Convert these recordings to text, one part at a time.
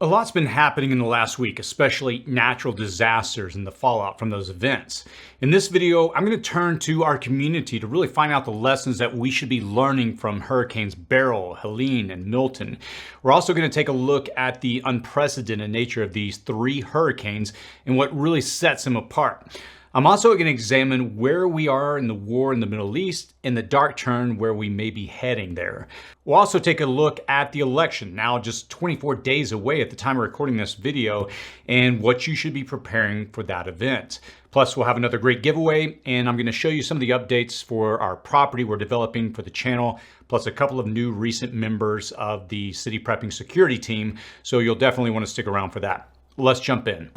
A lot's been happening in the last week, especially natural disasters and the fallout from those events. In this video, I'm going to turn to our community to really find out the lessons that we should be learning from Hurricanes Beryl, Helene, and Milton. We're also going to take a look at the unprecedented nature of these three hurricanes and what really sets them apart. I'm also going to examine where we are in the war in the Middle East and the dark turn where we may be heading there. We'll also take a look at the election, now just 24 days away at the time of recording this video, and what you should be preparing for that event. Plus, we'll have another great giveaway, and I'm going to show you some of the updates for our property we're developing for the channel, plus a couple of new recent members of the City Prepping Security team, so you'll definitely want to stick around for that. Let's jump in.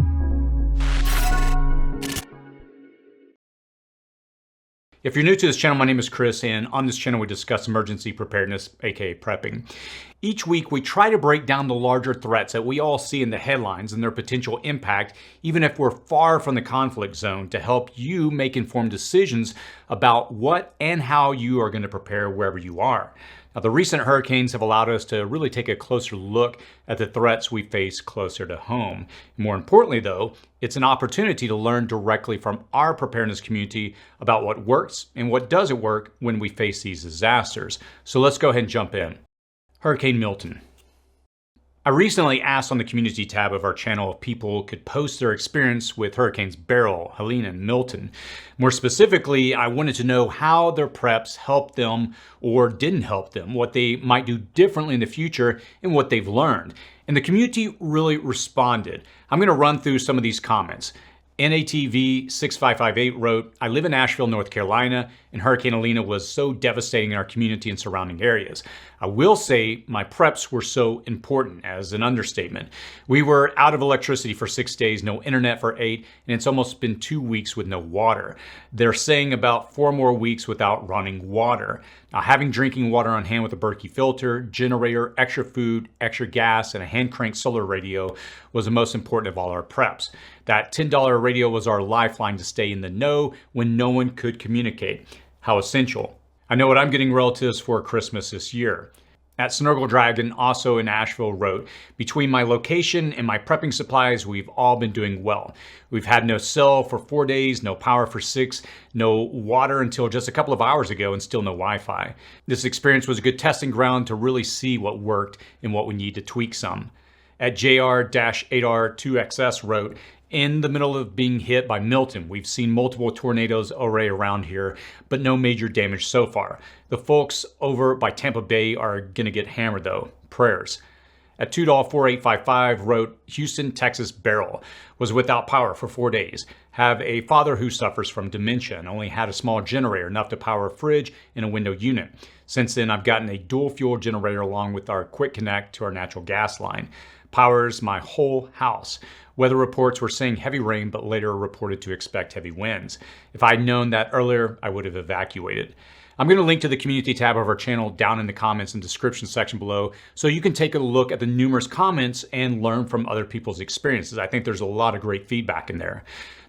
If you're new to this channel, my name is Chris, and on this channel we discuss emergency preparedness, aka prepping. Each week we try to break down the larger threats that we all see in the headlines and their potential impact, even if we're far from the conflict zone, to help you make informed decisions about what and how you are going to prepare wherever you are. Now, the recent hurricanes have allowed us to really take a closer look at the threats we face closer to home. More importantly, though, it's an opportunity to learn directly from our preparedness community about what works and what doesn't work when we face these disasters. So let's go ahead and jump in. Hurricane Milton. I recently asked on the community tab of our channel if people could post their experience with Hurricanes Beryl, Helene, and Milton. More specifically, I wanted to know how their preps helped them or didn't help them, what they might do differently in the future, and what they've learned. And the community really responded. I'm going to run through some of these comments. NATV6558 wrote, "I live in Asheville, North Carolina, and Hurricane Helene was so devastating in our community and surrounding areas. I will say my preps were so important," as an understatement. "We were out of electricity for 6 days, no internet for 8, and it's almost been 2 weeks with no water. They're saying about 4 more weeks without running water. Now, having drinking water on hand with a Berkey filter, generator, extra food, extra gas, and a hand crank solar radio was the most important of all our preps. That $10 radio was our lifeline to stay in the know when no one could communicate. How essential. I know what I'm getting relatives for Christmas this year." At Snurgle Dragon, also in Asheville, wrote, "Between my location and my prepping supplies, we've all been doing well. We've had no cell for 4 days, no power for 6, no water until just a couple of hours ago, and still no Wi-Fi. This experience was a good testing ground to really see what worked and what we need to tweak some." At JR-8R2XS wrote, "In the middle of being hit by Milton, we've seen multiple tornadoes array around here, but no major damage so far. The folks over by Tampa Bay are gonna get hammered though. Prayers." At $2.4855 wrote, "Houston, Texas Beryl was without power for 4 days. Have a father who suffers from dementia and only had a small generator, enough to power a fridge and a window unit. Since then, I've gotten a dual fuel generator along with our quick connect to our natural gas line. Powers my whole house. Weather reports were saying heavy rain, but later reported to expect heavy winds. If I'd known that earlier, I would have evacuated." I'm going to link to the community tab of our channel down in the comments and description section below, so you can take a look at the numerous comments and learn from other people's experiences. I think there's a lot of great feedback in there.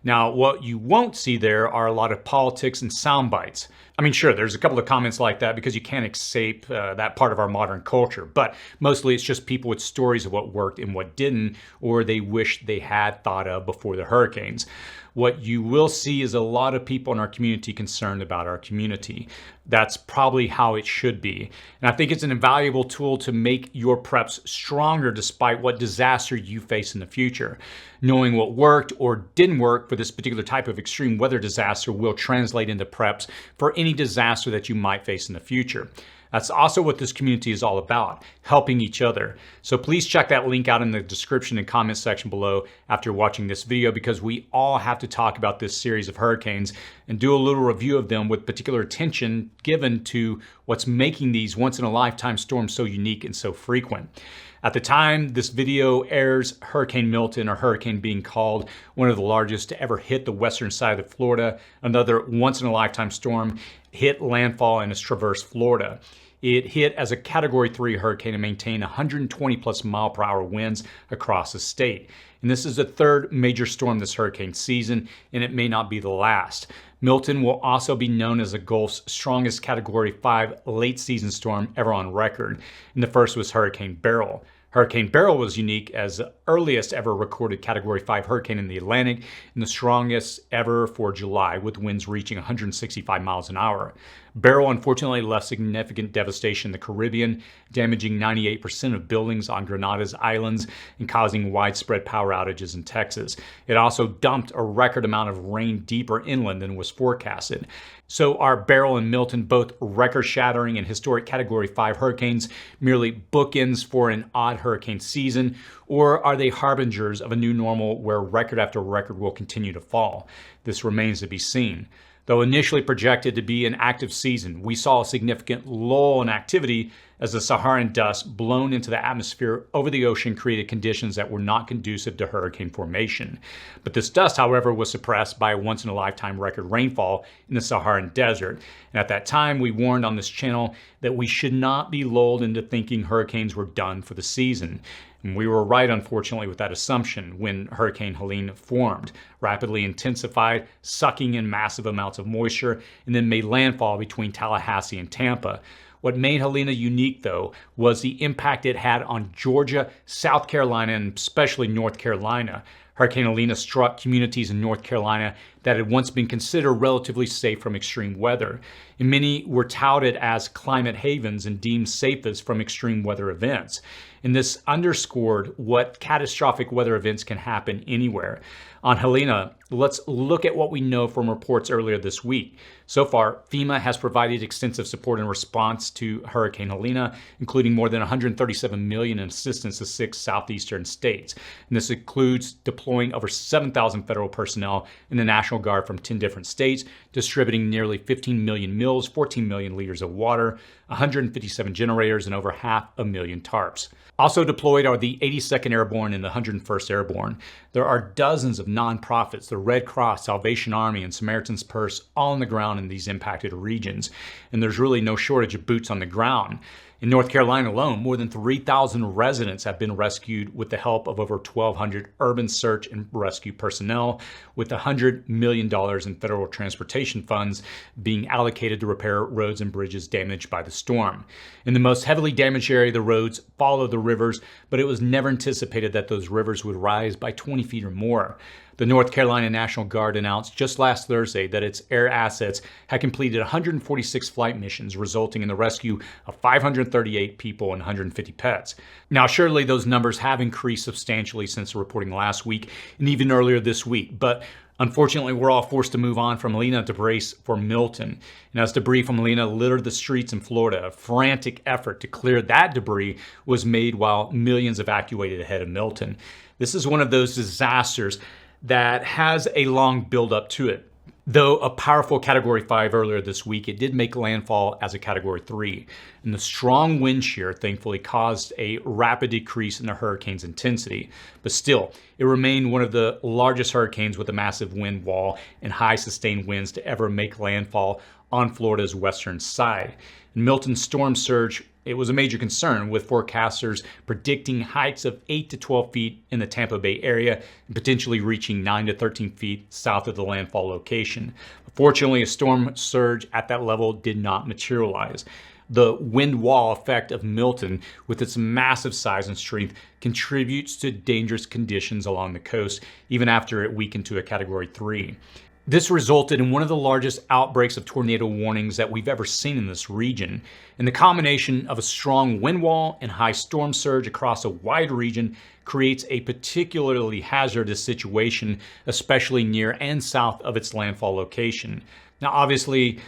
Now, what you won't see there are a lot of politics and sound bites. I mean, sure, there's a couple of comments like that because you can't escape that part of our modern culture, but mostly it's just people with stories of what worked and what didn't, or they wish they had thought of before the hurricanes. What you will see is a lot of people in our community concerned about our community. That's probably how it should be. And I think it's an invaluable tool to make your preps stronger despite what disaster you face in the future. Knowing what worked or didn't work for this particular type of extreme weather disaster will translate into preps for any disaster that you might face in the future. That's also what this community is all about, helping each other. So please check that link out in the description and comment section below after watching this video, because we all have to talk about this series of hurricanes and do a little review of them with particular attention given to what's making these once-in-a-lifetime storms so unique and so frequent. At the time this video airs, Hurricane Milton, or hurricane being called one of the largest to ever hit the western side of Florida, another once-in-a-lifetime storm, hit landfall and has traversed Florida. It hit as a Category 3 hurricane and maintained 120 plus mile per hour winds across the state. And this is the third major storm this hurricane season, and it may not be the last. Milton will also be known as the Gulf's strongest Category 5 late season storm ever on record. And the first was Hurricane Beryl. Hurricane Beryl was unique as the earliest ever recorded Category 5 hurricane in the Atlantic and the strongest ever for July, with winds reaching 165 miles an hour. Beryl unfortunately left significant devastation in the Caribbean, damaging 98% of buildings on Grenada's islands and causing widespread power outages in Texas. It also dumped a record amount of rain deeper inland than was forecasted. So are Beryl and Milton both record-shattering and historic Category 5 hurricanes merely bookends for an odd hurricane season, or are they harbingers of a new normal where record after record will continue to fall? This remains to be seen. Though initially projected to be an active season, we saw a significant lull in activity as the Saharan dust blown into the atmosphere over the ocean created conditions that were not conducive to hurricane formation. But this dust, however, was suppressed by a once-in-a-lifetime record rainfall in the Saharan desert. And at that time, we warned on this channel that we should not be lulled into thinking hurricanes were done for the season. And we were right, unfortunately, with that assumption when Hurricane Helene formed, rapidly intensified, sucking in massive amounts of moisture, and then made landfall between Tallahassee and Tampa. What made Helene unique, though, was the impact it had on Georgia, South Carolina, and especially North Carolina. Hurricane Helene struck communities in North Carolina that had once been considered relatively safe from extreme weather, and many were touted as climate havens and deemed safest from extreme weather events. And this underscored what catastrophic weather events can happen anywhere. On Helene, let's look at what we know from reports earlier this week. So far, FEMA has provided extensive support in response to Hurricane Helene, including more than $137 million in assistance to 6 southeastern states. And this includes deploying over 7,000 federal personnel in the National Guard from 10 different states, distributing nearly 15 million meals, 14 million liters of water, 157 generators, and over 500,000 tarps. Also deployed are the 82nd Airborne and the 101st Airborne. There are dozens of nonprofits, the Red Cross, Salvation Army, and Samaritan's Purse, all on the ground in these impacted regions. And there's really no shortage of boots on the ground. In North Carolina alone, more than 3,000 residents have been rescued with the help of over 1,200 urban search and rescue personnel, with $100 million in federal transportation funds being allocated to repair roads and bridges damaged by the storm. In the most heavily damaged area, the roads follow the rivers, but it was never anticipated that those rivers would rise by 20 feet or more. The North Carolina National Guard announced just last Thursday that its air assets had completed 146 flight missions, resulting in the rescue of 538 people and 150 pets. Now, surely those numbers have increased substantially since the reporting last week and even earlier this week, but unfortunately, we're all forced to move on from Helene to brace for Milton. And as debris from Helene littered the streets in Florida, a frantic effort to clear that debris was made while millions evacuated ahead of Milton. This is one of those disasters that has a long buildup to it. Though a powerful Category 5 earlier this week, it did make landfall as a Category 3. And the strong wind shear thankfully caused a rapid decrease in the hurricane's intensity. But still, it remained one of the largest hurricanes with a massive wind wall and high sustained winds to ever make landfall on Florida's western side. And Milton's storm surge, it was a major concern, with forecasters predicting heights of 8 to 12 feet in the Tampa Bay area and potentially reaching 9 to 13 feet south of the landfall location. Fortunately, a storm surge at that level did not materialize. The wind wall effect of Milton, with its massive size and strength, contributes to dangerous conditions along the coast, even after it weakened to a Category 3. This resulted in one of the largest outbreaks of tornado warnings that we've ever seen in this region. And the combination of a strong wind wall and high storm surge across a wide region creates a particularly hazardous situation, especially near and south of its landfall location. Now, obviously,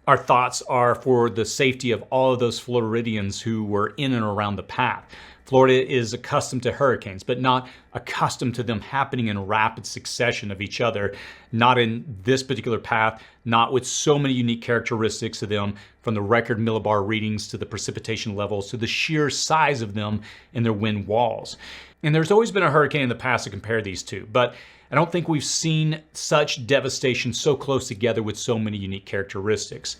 our thoughts are for the safety of all of those Floridians who were in and around the path. Florida is accustomed to hurricanes, but not accustomed to them happening in rapid succession of each other, not in this particular path, not with so many unique characteristics to them, from the record millibar readings to the precipitation levels to the sheer size of them and their wind walls. And there's always been a hurricane in the past to compare these two, but I don't think we've seen such devastation so close together with so many unique characteristics.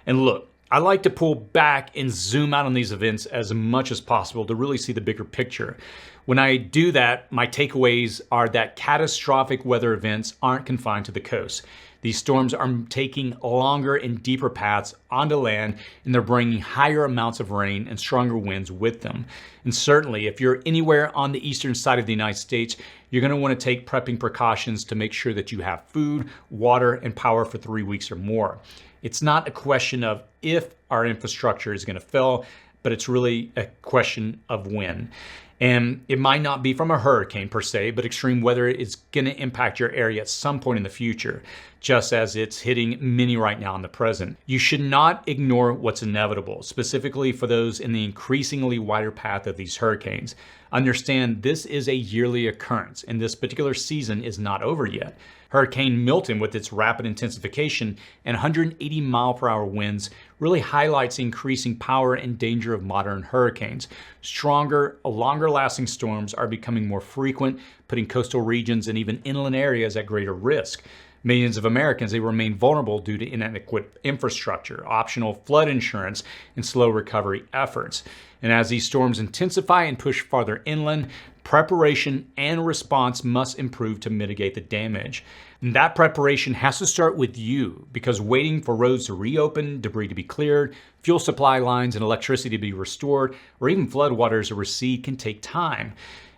And look, I like to pull back and zoom out on these events as much as possible to really see the bigger picture. When I do that, my takeaways are that catastrophic weather events aren't confined to the coast. These storms are taking longer and deeper paths onto land, and they're bringing higher amounts of rain and stronger winds with them. And certainly, if you're anywhere on the eastern side of the United States, you're going to want to take prepping precautions to make sure that you have food, water, and power for 3 weeks or more. It's not a question of if our infrastructure is going to fail, but it's really a question of when. And it might not be from a hurricane per se, but extreme weather is going to impact your area at some point in the future, just as it's hitting many right now in the present. You should not ignore what's inevitable, specifically for those in the increasingly wider path of these hurricanes. Understand this is a yearly occurrence, and this particular season is not over yet. Hurricane Milton, with its rapid intensification and 180-mile-per-hour winds, really highlights the increasing power and danger of modern hurricanes. Stronger, longer-lasting storms are becoming more frequent, putting coastal regions and even inland areas at greater risk. Millions of Americans, they remain vulnerable due to inadequate infrastructure, optional flood insurance, and slow recovery efforts. And as these storms intensify and push farther inland, preparation and response must improve to mitigate the damage. And that preparation has to start with you, because waiting for roads to reopen, debris to be cleared, fuel supply lines and electricity to be restored, or even floodwaters to recede can take time.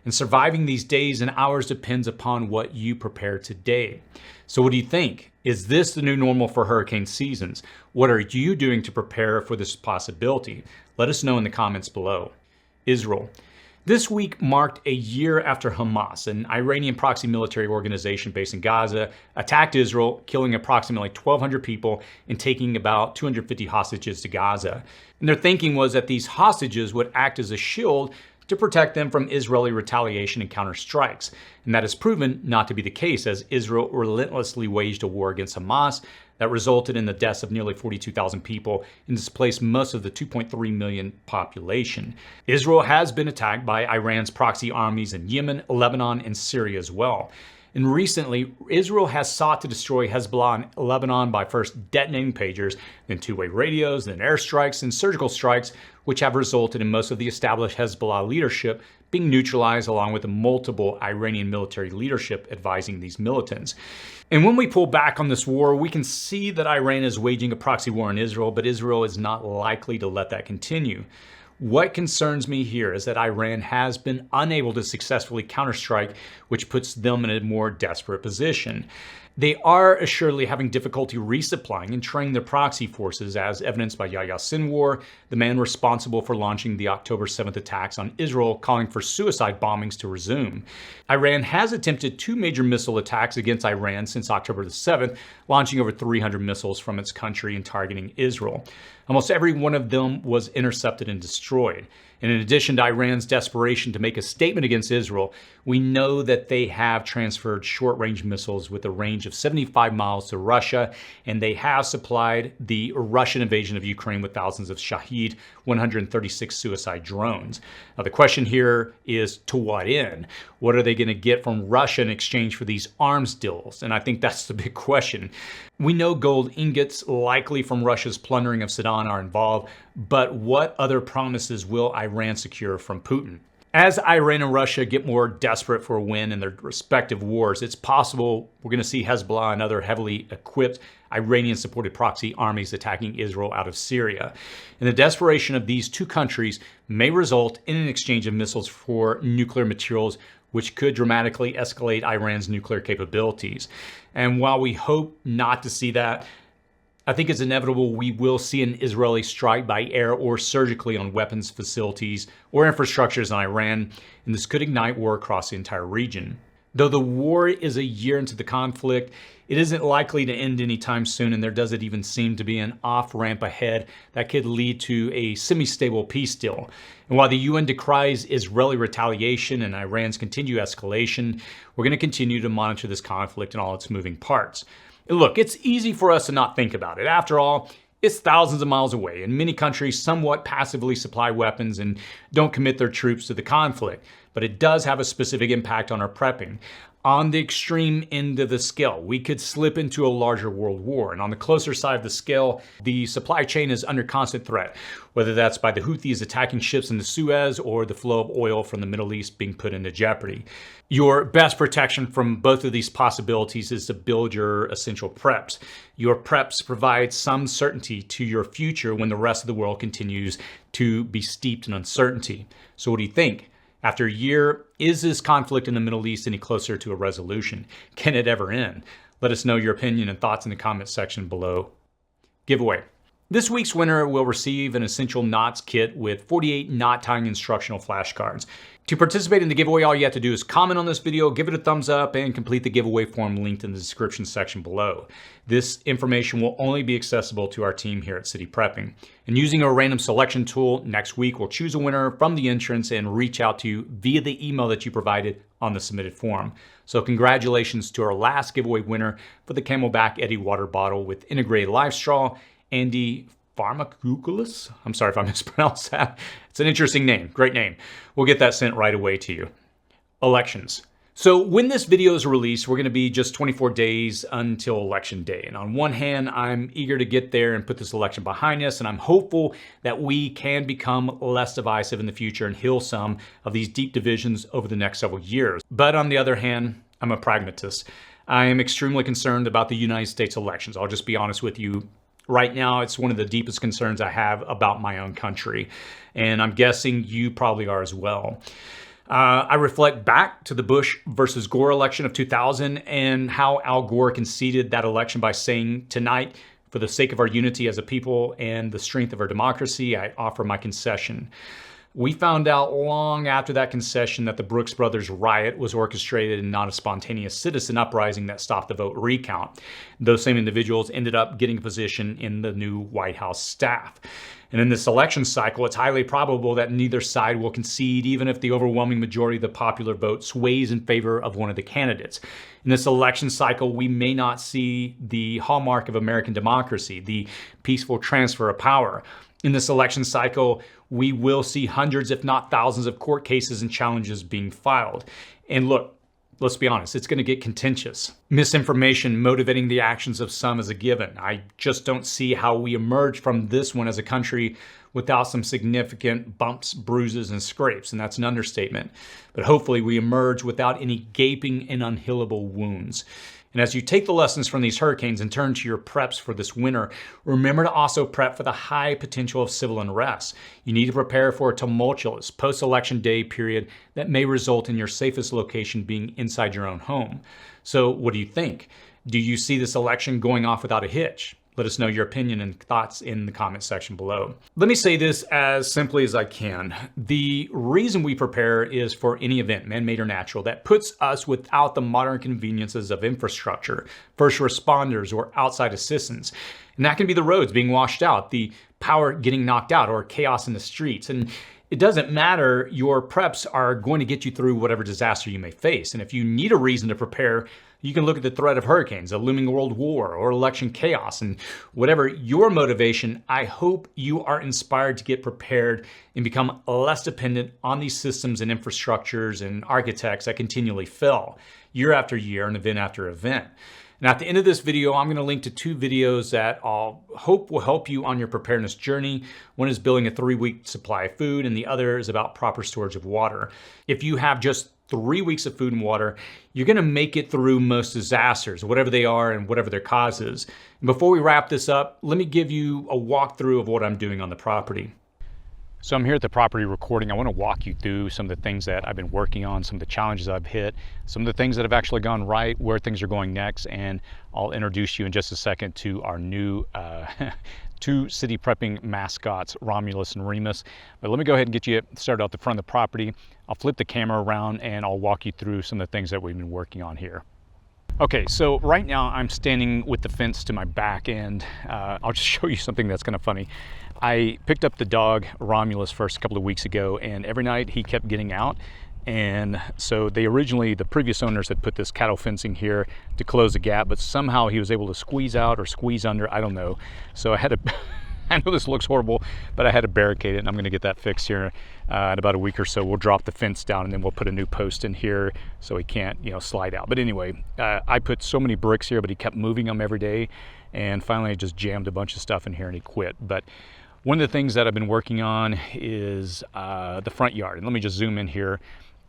And surviving these days and hours depends upon what you prepare today. So what do you think? Is this the new normal for hurricane seasons? What are you doing to prepare for this possibility? Let us know in the comments below. Israel. This week marked a year after Hamas, an Iranian proxy military organization based in Gaza, attacked Israel, killing approximately 1,200 people and taking about 250 hostages to Gaza. And their thinking was that these hostages would act as a shield to protect them from Israeli retaliation and counterstrikes. And that has proven not to be the case, as Israel relentlessly waged a war against Hamas that resulted in the deaths of nearly 42,000 people and displaced most of the 2.3 million population. Israel has been attacked by Iran's proxy armies in Yemen, Lebanon, and Syria as well. And recently, Israel has sought to destroy Hezbollah in Lebanon by first detonating pagers, then two-way radios, then airstrikes and surgical strikes, which have resulted in most of the established Hezbollah leadership being neutralized, along with the multiple Iranian military leadership advising these militants. And when we pull back on this war, we can see that Iran is waging a proxy war in Israel, but Israel is not likely to let that continue. What concerns me here is that Iran has been unable to successfully counterstrike, which puts them in a more desperate position. They are assuredly having difficulty resupplying and training their proxy forces, as evidenced by Yahya Sinwar, the man responsible for launching the October 7th attacks on Israel, calling for suicide bombings to resume. Iran has attempted 2 major missile attacks against Iran since October the 7th, launching over 300 missiles from its country and targeting Israel. Almost every one of them was intercepted and destroyed. And in addition to Iran's desperation to make a statement against Israel, we know that they have transferred short-range missiles with a range of 75 miles to Russia, and they have supplied the Russian invasion of Ukraine with thousands of Shahed 136 suicide drones. Now the question here is, to what end? What are they going to get from Russia in exchange for these arms deals? And I think that's the big question. We know gold ingots, likely from Russia's plundering of Sudan, are involved, but what other promises will Iran secure from Putin? As Iran and Russia get more desperate for a win in their respective wars, it's possible we're going to see Hezbollah and other heavily equipped Iranian-supported proxy armies attacking Israel out of Syria. And the desperation of these two countries may result in an exchange of missiles for nuclear materials, which could dramatically escalate Iran's nuclear capabilities. And while we hope not to see that, I think it's inevitable we will see an Israeli strike by air or surgically on weapons facilities or infrastructures in Iran, and this could ignite war across the entire region. Though the war is a year into the conflict, it isn't likely to end anytime soon, and there doesn't even seem to be an off-ramp ahead that could lead to a semi-stable peace deal. And while the UN decries Israeli retaliation and Iran's continued escalation, we're going to continue to monitor this conflict and all its moving parts. Look, it's easy for us to not think about it. After all, it's thousands of miles away, and many countries somewhat passively supply weapons and don't commit their troops to the conflict. But it does have a specific impact on our prepping. On the extreme end of the scale, we could slip into a larger world war. And on the closer side of the scale, the supply chain is under constant threat, whether that's by the Houthis attacking ships in the Suez or the flow of oil from the Middle East being put into jeopardy. Your best protection from both of these possibilities is to build your essential preps. Your preps provide some certainty to your future when the rest of the world continues to be steeped in uncertainty. So what do you think? After a year, is this conflict in the Middle East any closer to a resolution? Can it ever end? Let us know your opinion and thoughts in the comments section below. Giveaway. This week's winner will receive an Essential Knots kit with 48 knot tying instructional flashcards. To participate in the giveaway, all you have to do is comment on this video, give it a thumbs up, and complete the giveaway form linked in the description section below. This information will only be accessible to our team here at City Prepping. And using a random selection tool, next week we'll choose a winner from the entrance and reach out to you via the email that you provided on the submitted form. So congratulations to our last giveaway winner for the Camelback Eddy water bottle with integrated live straw, Andy Eucalyptus. I'm sorry if I mispronounced that. It's an interesting name, great name. We'll get that sent right away to you. Elections. So when this video is released, we're going to be just 24 days until election day. And on one hand, I'm eager to get there and put this election behind us. And I'm hopeful that we can become less divisive in the future and heal some of these deep divisions over the next several years. But on the other hand, I'm a pragmatist. I am extremely concerned about the United States elections. I'll just be honest with you. Right now, it's one of the deepest concerns I have about my own country, and I'm guessing you probably are as well. I reflect back to the Bush versus Gore election of 2000 and how Al Gore conceded that election by saying, "Tonight, for the sake of our unity as a people and the strength of our democracy, I offer my concession." We found out long after that concession that the Brooks Brothers riot was orchestrated and not a spontaneous citizen uprising that stopped the vote recount. Those same individuals ended up getting a position in the new White House staff. And in this election cycle, it's highly probable that neither side will concede, even if the overwhelming majority of the popular vote sways in favor of one of the candidates. In this election cycle, we may not see the hallmark of American democracy, the peaceful transfer of power. In this election cycle, we will see hundreds, if not thousands, of court cases and challenges being filed. And look, let's be honest, it's going to get contentious. Misinformation motivating the actions of some is a given. I just don't see how we emerge from this one as a country without some significant bumps, bruises, and scrapes, and that's an understatement. But hopefully we emerge without any gaping and unhealable wounds. And as you take the lessons from these hurricanes and turn to your preps for this winter, remember to also prep for the high potential of civil unrest. You need to prepare for a tumultuous post-election day period that may result in your safest location being inside your own home. So what do you think? Do you see this election going off without a hitch? Let us know your opinion and thoughts in the comment section below. Let me say this as simply as I can. The reason we prepare is for any event, man-made or natural, that puts us without the modern conveniences of infrastructure, first responders, or outside assistance. And that can be the roads being washed out, the power getting knocked out, or chaos in the streets. And it doesn't matter, your preps are going to get you through whatever disaster you may face. And if you need a reason to prepare, you can look at the threat of hurricanes, a looming world war, or election chaos. And whatever your motivation, I hope you are inspired to get prepared and become less dependent on these systems and infrastructures and architects that continually fail year after year and event after event. And at the end of this video, I'm going to link to two videos that I'll hope will help you on your preparedness journey. One is building a 3-week supply of food, and the other is about proper storage of water. If you have just 3 weeks of food and water, you're going to make it through most disasters, whatever they are and whatever their cause is. And before we wrap this up, let me give you a walkthrough of what I'm doing on the property. So I'm here at the property recording. I want to walk you through some of the things that I've been working on, some of the challenges I've hit, some of the things that have actually gone right, where things are going next, and I'll introduce you in just a second to our new two city prepping mascots, Romulus and Remis. But let me go ahead and get you started out the front of the property. I'll flip the camera around and I'll walk you through some of the things that we've been working on here. Okay, so right now I'm standing with the fence to my back, and I'll just show you something that's kind of funny. I picked up the dog Romulus first a couple of weeks ago, and every night he kept getting out. And so the previous owners had put this cattle fencing here to close the gap, but somehow he was able to squeeze out or squeeze under, I don't know. So I had to I know this looks horrible, but I had to barricade it, and I'm going to get that fixed here in about a week or so. We'll drop the fence down, and then we'll put a new post in here so he can't, slide out. But anyway, I put so many bricks here, but he kept moving them every day, and finally I just jammed a bunch of stuff in here and he quit. But one of the things that I've been working on is the front yard. And let me just zoom in here.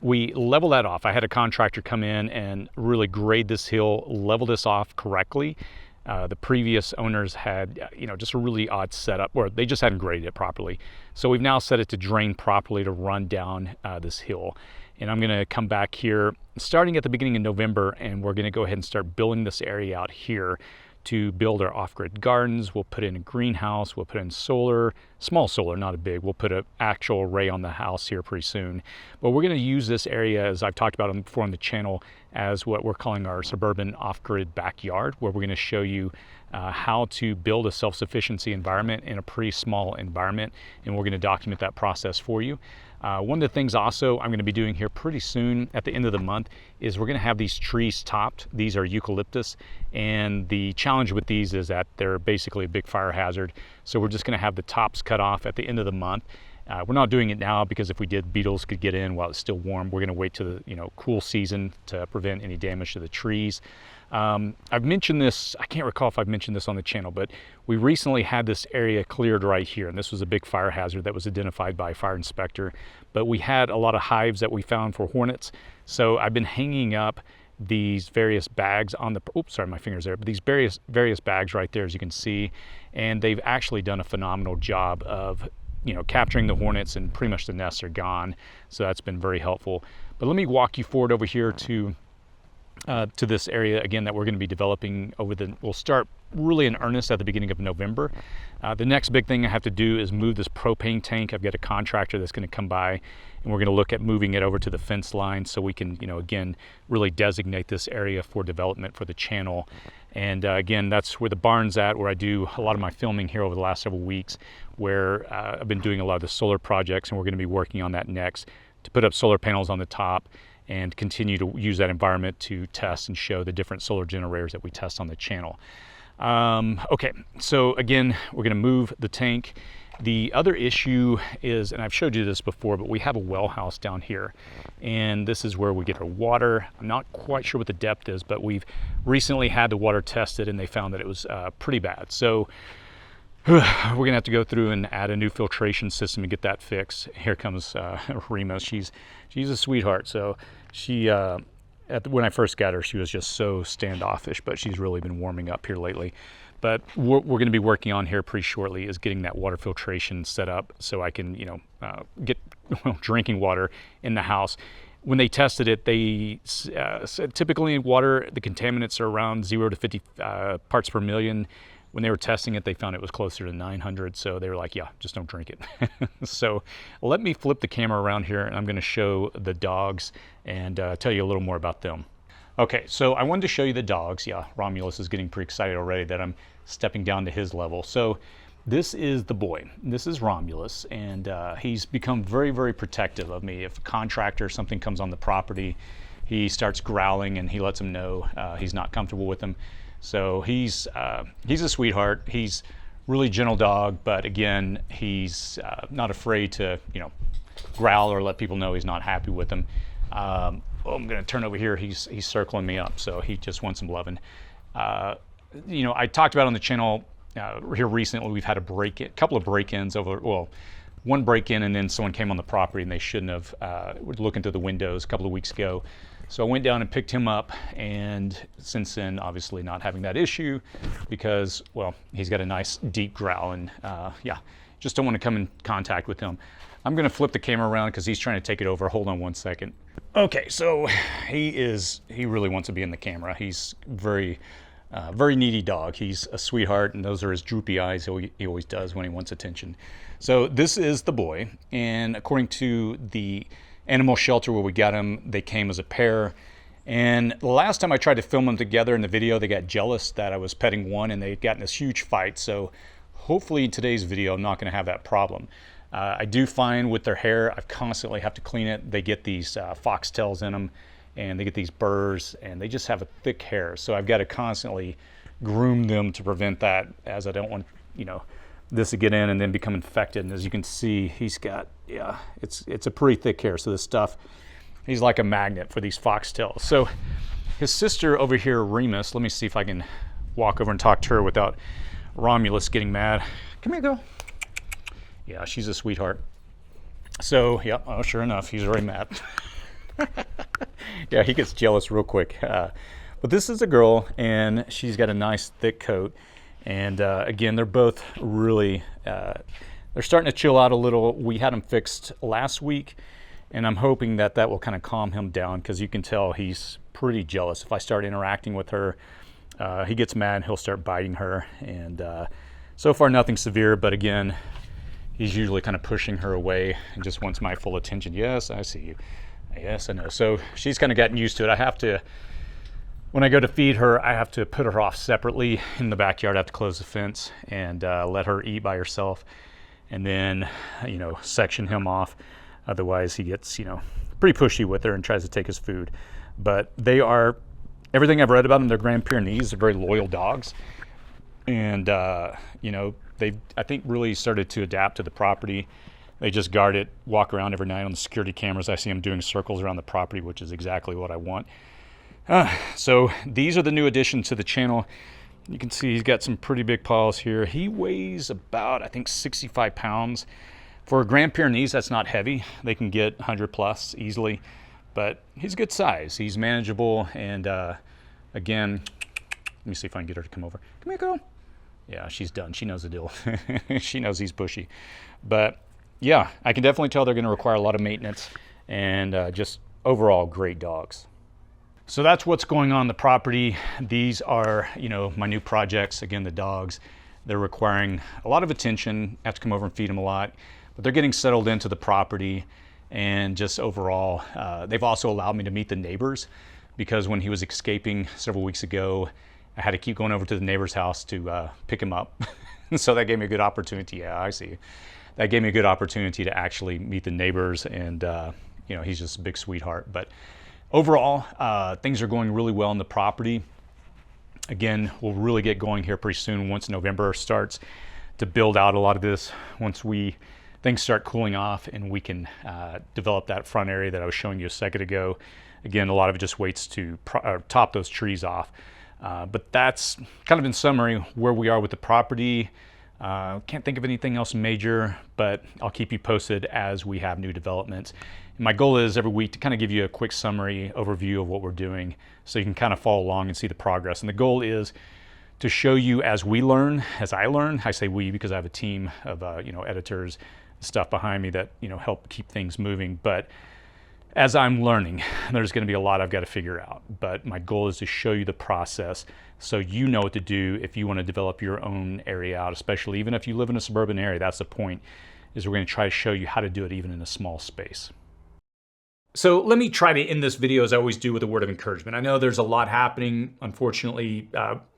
We level that off. I had a contractor come in and really grade this hill, level this off correctly. The previous owners had, just a really odd setup, or they just hadn't graded it properly. So we've now set it to drain properly to run down this hill. And I'm gonna come back here starting at the beginning of November, and we're gonna go ahead and start building this area out here to build our off-grid gardens. We'll put in a greenhouse, we'll put in solar, small solar, not a big. We'll put an actual array on the house here pretty soon. But we're gonna use this area, as I've talked about before on the channel, as what we're calling our suburban off-grid backyard, where we're gonna show you how to build a self-sufficiency environment in a pretty small environment, and we're gonna document that process for you. One of the things also I'm going to be doing here pretty soon at the end of the month is we're going to have these trees topped. These are eucalyptus, and the challenge with these is that they're basically a big fire hazard. So we're just going to have the tops cut off at the end of the month. We're not doing it now because if we did, beetles could get in while it's still warm. We're going to wait till the cool season to prevent any damage to the trees. I've mentioned this, I can't recall if I've mentioned this on the channel, but we recently had this area cleared right here, and this was a big fire hazard that was identified by a fire inspector. But we had a lot of hives that we found for hornets. So I've been hanging up these various bags on the, oops, sorry, my finger's there, but these various bags right there, as you can see, and they've actually done a phenomenal job of capturing the hornets, and pretty much the nests are gone. So that's been very helpful. But let me walk you forward over here to this area again that we're going to be developing we'll start really in earnest at the beginning of November. The next big thing I have to do is move this propane tank. I've got a contractor that's going to come by, and we're going to look at moving it over to the fence line so we can, again, really designate this area for development for the channel. And again, that's where the barn's at, where I do a lot of my filming here over the last several weeks, where I've been doing a lot of the solar projects, and we're going to be working on that next to put up solar panels on the top and continue to use that environment to test and show the different solar generators that we test on the channel. Okay, so again, we're gonna move the tank. The other issue is, and I've showed you this before, but we have a well house down here, and this is where we get our water. I'm not quite sure what the depth is, but we've recently had the water tested, and they found that it was pretty bad. So we're gonna have to go through and add a new filtration system and get that fixed. Here comes Rema. She's a sweetheart. So she, when I first got her, she was just so standoffish, but she's really been warming up here lately. But what we're gonna be working on here pretty shortly is getting that water filtration set up so I can, get drinking water in the house. When they tested it, they said typically in water, the contaminants are around 0 to 50 parts per million. When they were testing it, they found it was closer to 900. So they were like, yeah, just don't drink it. So let me flip the camera around here, and I'm gonna show the dogs and tell you a little more about them. Okay, so I wanted to show you the dogs. Yeah, Romulus is getting pretty excited already that I'm stepping down to his level. So this is the boy. This is Romulus, and he's become very, very protective of me. If a contractor or something comes on the property, he starts growling and he lets him know he's not comfortable with him. So he's a sweetheart. He's really gentle dog, but again, he's not afraid to growl or let people know he's not happy with them. I'm gonna turn over here. He's circling me up, so he just wants some loving. I talked about on the channel here recently. We've had a couple of break-ins over. Well, one break-in, and then someone came on the property and they shouldn't have. Were looking through the windows a couple of weeks ago. So I went down and picked him up, and since then, obviously not having that issue because, well, he's got a nice deep growl, and yeah, just don't want to come in contact with him. I'm gonna flip the camera around because he's trying to take it over. Hold on one second. Okay, so he really wants to be in the camera. He's very needy dog. He's a sweetheart, and those are his droopy eyes. He always does when he wants attention. So this is the boy, and according to the animal shelter where we got him, they came as a pair. And the last time I tried to film them together in the video, they got jealous that I was petting one, and they'd gotten this huge fight. So hopefully in today's video, I'm not gonna have that problem. I do find with their hair, I constantly have to clean it. They get these foxtails in them, and they get these burrs, and they just have a thick hair. So I've got to constantly groom them to prevent that, as I don't want, this to get in and then become infected. And as you can see, he's got, yeah, it's a pretty thick hair. So this stuff, he's like a magnet for these foxtails. So his sister over here, Remis, let me see if I can walk over and talk to her without Romulus getting mad. Come here, girl. Yeah, she's a sweetheart. So, yeah, oh, sure enough, he's already mad. Yeah, he gets jealous real quick. But this is a girl, and she's got a nice thick coat. And again, they're both really, they're starting to chill out a little. We had him fixed last week, and I'm hoping that that will kind of calm him down, because you can tell he's pretty jealous. If I start interacting with her, he gets mad and he'll start biting her. And so far, nothing severe, but again, he's usually kind of pushing her away and just wants my full attention. Yes, I see you. Yes, I know. So she's kind of gotten used to it. I have to, when I go to feed her, I have to put her off separately in the backyard. I have to close the fence and let her eat by herself, and then, you know, section him off. Otherwise, he gets, you know, pretty pushy with her and tries to take his food. But they are, everything I've read about them, they're Grand Pyrenees. They're very loyal dogs. And, you know, they've, I think, really started to adapt to the property. They just guard it, walk around every night on the security cameras. I see them doing circles around the property, which is exactly what I want. So these are the new additions to the channel. You can see he's got some pretty big paws here. He weighs about, I think, 65 pounds. For a Grand Pyrenees, that's not heavy. They can get 100 plus easily, but he's a good size. He's manageable, and again, let me see if I can get her to come over. Come here, girl. Yeah, she's done. She knows the deal. She knows he's pushy. But yeah, I can definitely tell they're going to require a lot of maintenance, and just overall great dogs. So that's what's going on the property. These are, you know, my new projects. Again, the dogs, they're requiring a lot of attention. I have to come over and feed them a lot, but they're getting settled into the property, and just overall, they've also allowed me to meet the neighbors, because when he was escaping several weeks ago, I had to keep going over to the neighbor's house to pick him up. So that gave me a good opportunity. Yeah, I see. That gave me a good opportunity to actually meet the neighbors, and you know, he's just a big sweetheart. But overall, things are going really well in the property. Again, we'll really get going here pretty soon once November starts to build out a lot of this. Once things start cooling off and we can develop that front area that I was showing you a second ago. Again, a lot of it just waits to top those trees off. But that's kind of in summary where we are with the property. Can't think of anything else major, but I'll keep you posted as we have new developments. And my goal is every week to kind of give you a quick summary overview of what we're doing, so you can kind of follow along and see the progress. And the goal is to show you as we learn, as I learn. I say we because I have a team of you know, editors, stuff behind me that, you know, help keep things moving. But as I'm learning, there's going to be a lot I've got to figure out. But my goal is to show you the process so you know what to do if you want to develop your own area out, especially even if you live in a suburban area. That's the point, is we're going to try to show you how to do it even in a small space. So let me try to end this video as I always do with a word of encouragement. I know there's a lot happening. Unfortunately,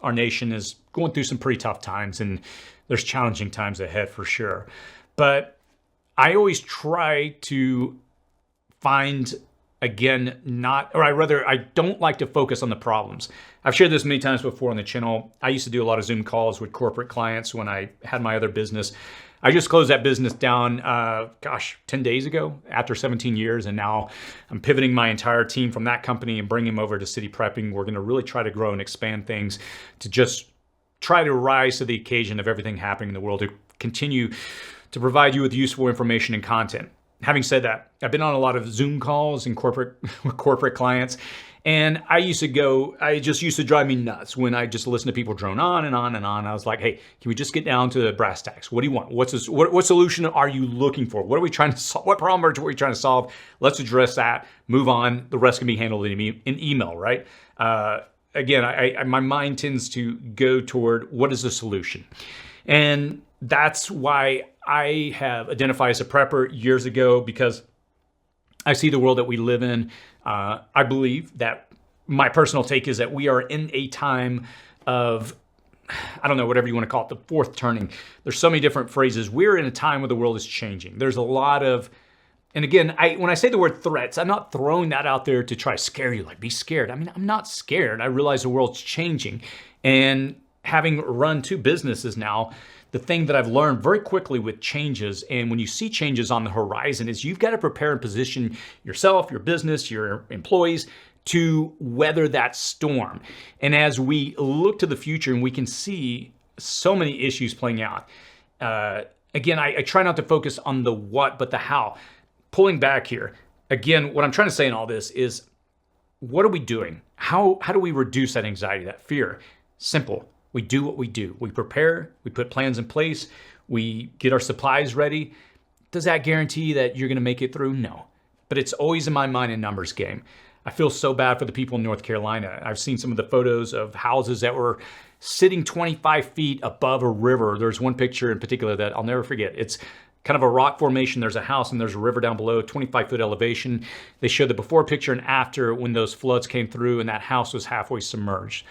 our nation is going through some pretty tough times, and there's challenging times ahead for sure. But I always try to find, again, I don't like to focus on the problems. I've shared this many times before on the channel. I used to do a lot of Zoom calls with corporate clients when I had my other business. I just closed that business down, 10 days ago after 17 years. And now I'm pivoting my entire team from that company and bringing them over to City Prepping. We're going to really try to grow and expand things to just try to rise to the occasion of everything happening in the world, to continue to provide you with useful information and content. Having said that, I've been on a lot of Zoom calls and with corporate clients, and it just used to drive me nuts when I just listened to people drone on and on and on. I was like, hey, can we just get down to the brass tacks? What do you want? What solution are you looking for? What are we trying to solve? What problem are we trying to solve? Let's address that, move on. The rest can be handled in email, right? Again, my mind tends to go toward what is the solution? And that's why I have identified as a prepper years ago, because I see the world that we live in. I believe that my personal take is that we are in a time of, I don't know, whatever you want to call it, the fourth turning. There's so many different phrases. We're in a time where the world is changing. There's a lot of, and again, when I say the word threats, I'm not throwing that out there to try to scare you, like be scared. I mean, I'm not scared. I realize the world's changing. And having run two businesses now, the thing that I've learned very quickly with changes, and when you see changes on the horizon, is you've got to prepare and position yourself, your business, your employees to weather that storm. And as we look to the future and we can see so many issues playing out, again, I try not to focus on the what, but the how. Pulling back here, again, what I'm trying to say in all this is, what are we doing? How do we reduce that anxiety, that fear? Simple. We do what we do. We prepare, we put plans in place, we get our supplies ready. Does that guarantee that you're gonna make it through? No. But it's always in my mind a numbers game. I feel so bad for the people in North Carolina. I've seen some of the photos of houses that were sitting 25 feet above a river. There's one picture in particular that I'll never forget. It's kind of a rock formation. There's a house and there's a river down below, 25-foot elevation. They showed the before picture and after when those floods came through and that house was halfway submerged.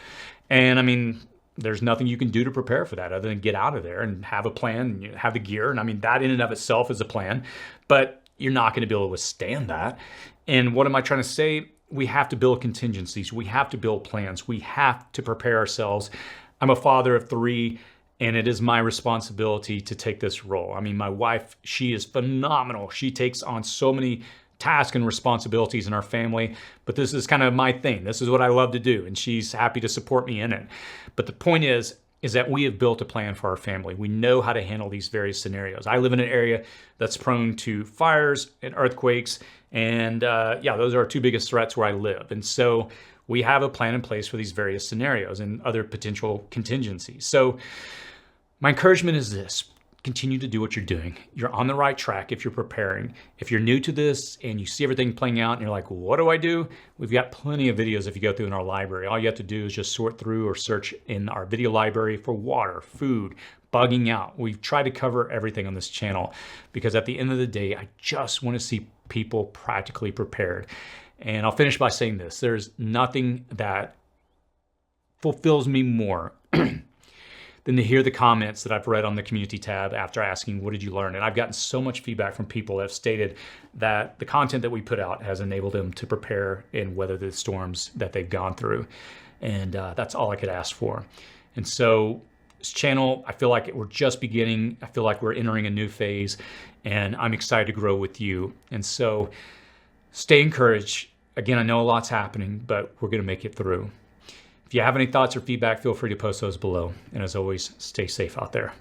And I mean, there's nothing you can do to prepare for that other than get out of there and have a plan, and have the gear. And I mean, that in and of itself is a plan, but you're not gonna be able to withstand that. And what am I trying to say? We have to build contingencies. We have to build plans. We have to prepare ourselves. I'm a father of 3, and it is my responsibility to take this role. I mean, my wife, she is phenomenal. She takes on so many tasks and responsibilities in our family, but this is kind of my thing. This is what I love to do, and she's happy to support me in it. But the point is that we have built a plan for our family. We know how to handle these various scenarios. I live in an area that's prone to fires and earthquakes, and yeah, those are our 2 biggest threats where I live. And so we have a plan in place for these various scenarios and other potential contingencies. So my encouragement is this: continue to do what you're doing. You're on the right track if you're preparing. If you're new to this and you see everything playing out and you're like, well, what do I do? We've got plenty of videos if you go through in our library. All you have to do is just sort through or search in our video library for water, food, bugging out. We've tried to cover everything on this channel because at the end of the day, I just want to see people practically prepared. And I'll finish by saying this: there's nothing that fulfills me more than to hear the comments that I've read on the community tab after asking, what did you learn? And I've gotten so much feedback from people that have stated that the content that we put out has enabled them to prepare and weather the storms that they've gone through. And that's all I could ask for. And so this channel, I feel like we're just beginning. I feel like we're entering a new phase, and I'm excited to grow with you. And so stay encouraged. Again, I know a lot's happening, but we're gonna make it through. If you have any thoughts or feedback, feel free to post those below. And as always, stay safe out there.